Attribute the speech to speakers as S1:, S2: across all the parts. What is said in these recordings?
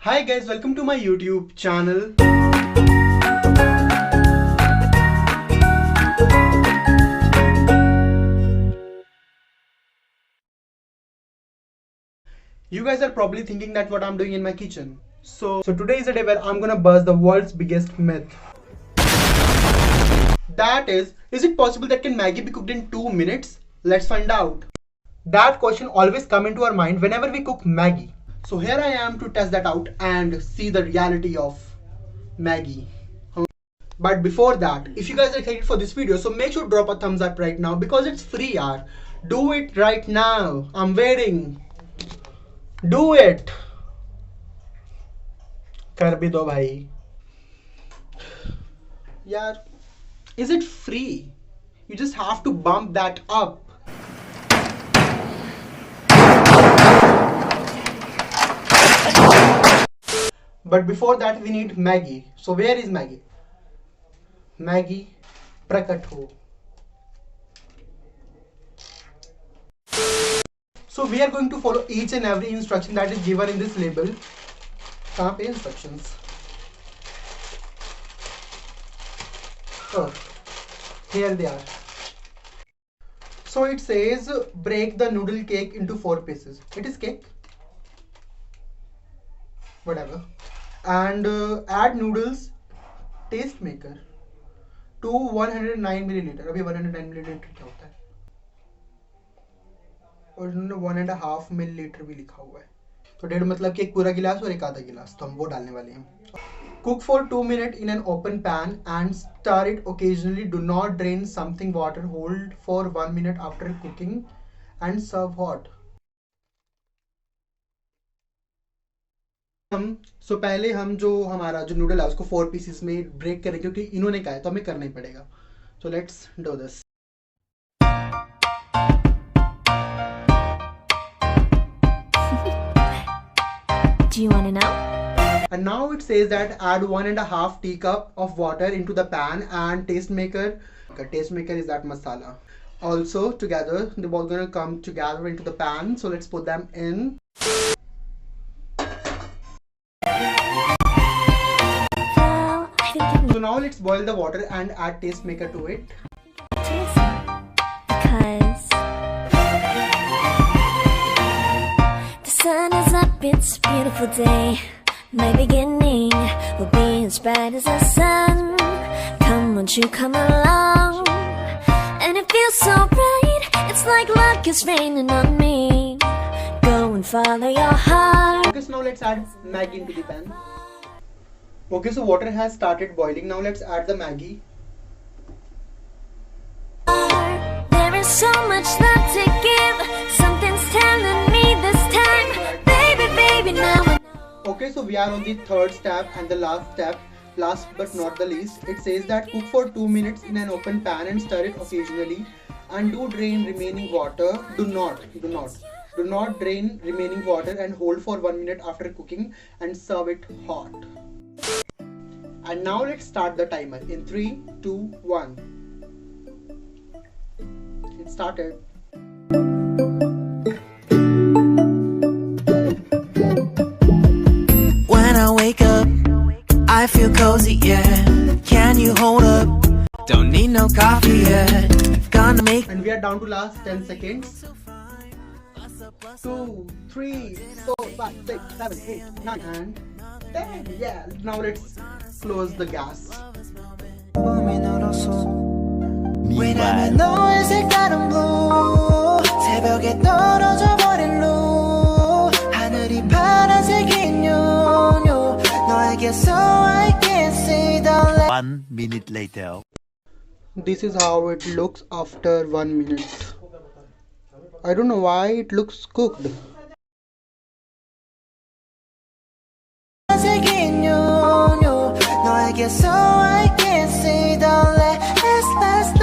S1: Hi guys, welcome to my YouTube channel. You guys are probably thinking that what I'm doing in my kitchen. So today is a day where I'm gonna buzz the world's biggest myth. That is it possible that can Maggie be cooked in 2 minutes? Let's find out. That question always comes into our mind whenever we cook Maggie. So here I am to test that out and see the reality of Maggie. But before that, if you guys are excited for this video, so make sure to drop a thumbs up right now because it's free, yaar. Do it right now. I'm waiting. Do it. कर भी दो भाई. यार, is it free? You just have to bump that up. But before that, we need Maggie. So where is Maggie? Maggie, prakat ho. So we are going to follow each and every instruction that is given in this label. Kahan pe instructions? Oh, here they are. So it says break the noodle cake into 4 pieces. It is cake. Whatever. And add noodles taste maker to 109 milliliter. अभी 109 milliliter क्या होता है? और इन्होंने 1.5 milliliter भी लिखा हुआ है. तो 1.5 मतलब कि एक पूरा गिलास और एक आधा गिलास. तो हम वो डालने वाले हैं. Cook for 2 minutes in an open pan and stir it occasionally. Do not drain something water. Hold for 1 minute after cooking and serve hot. सो पहले हम जो हमारा जो नूडल है उसको 4 पीसेस में ब्रेक करें क्योंकि इन्होंने कहा है तो हमें करना ही पड़ेगा. So let's do this.
S2: Do you want to know?
S1: And now it says that add 1.5 teacup of water into the pan and tastemaker. Tastemaker is that masala. Also together, they're all gonna come together into the pan. So let's put them in. So now let's boil the water and add tastemaker to it.
S2: Because the sun is up, it's a beautiful day. My beginning will be as bright as the sun. Come, won't you come along? And it feels so bright, it's like luck is raining on me. Go and follow your heart.
S1: Okay, so now let's add Maggie into the pan. Okay, so water has started boiling. Now let's add the Maggie.
S2: There is so much love to give. Something's telling me this time, baby, baby, now.
S1: Okay, so we are on the third step and the last step. Last but not the least, it says that cook for 2 minutes in an open pan and stir it occasionally. And do drain remaining water. Do not drain remaining water and hold for 1 minute after cooking and serve it hot. And now let's start the timer in 3, 2, 1. It started.
S3: When I wake up, I feel cozy, yeah. Can you hold up? Don't need no coffee yet. Gonna make.
S1: And we are down to last 10 seconds. 2, 3, 4, 5, 6, 7, 8, 9, and 10. Yeah. Now let's close the gas.
S3: 왜냐면 너의 색다른 blue 새벽에 떨어져 버린 blue 하늘이 파란색인 요요 너에게서 I can see the light.
S4: 1 minute later.
S1: This is how it looks after 1 minute. I don't know why it looks cooked.
S3: 색인 요요 너에게서 I can see the last night last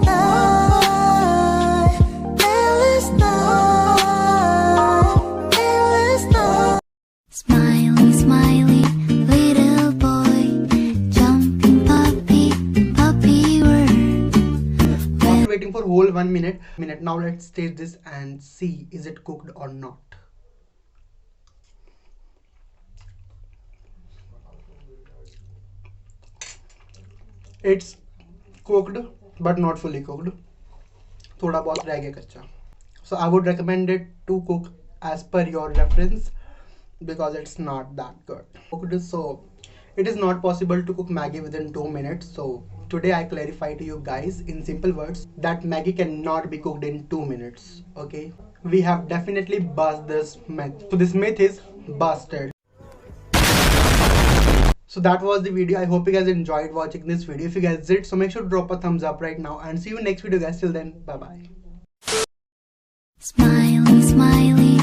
S3: night last night.
S2: Smiley, smiley, little boy, jumping puppy, puppy word.
S1: After waiting for whole 1 minute. Now let's taste this and see is it cooked or not. It's cooked but not fully cooked. थोड़ा बहुत रह गया कच्चा. So I would recommend it to cook as per your reference because it's not that good. So it is not possible to cook Maggi within 2 minutes. So today I clarify to you guys in simple words that Maggi cannot be cooked in 2 minutes. Okay, we have definitely busted this myth. So this myth is busted. So that was the video. I hope you guys enjoyed watching this video. If you guys did, so make sure to drop a thumbs up right now and see you in next video guys. Till then, bye bye.
S2: Smiley, smiley.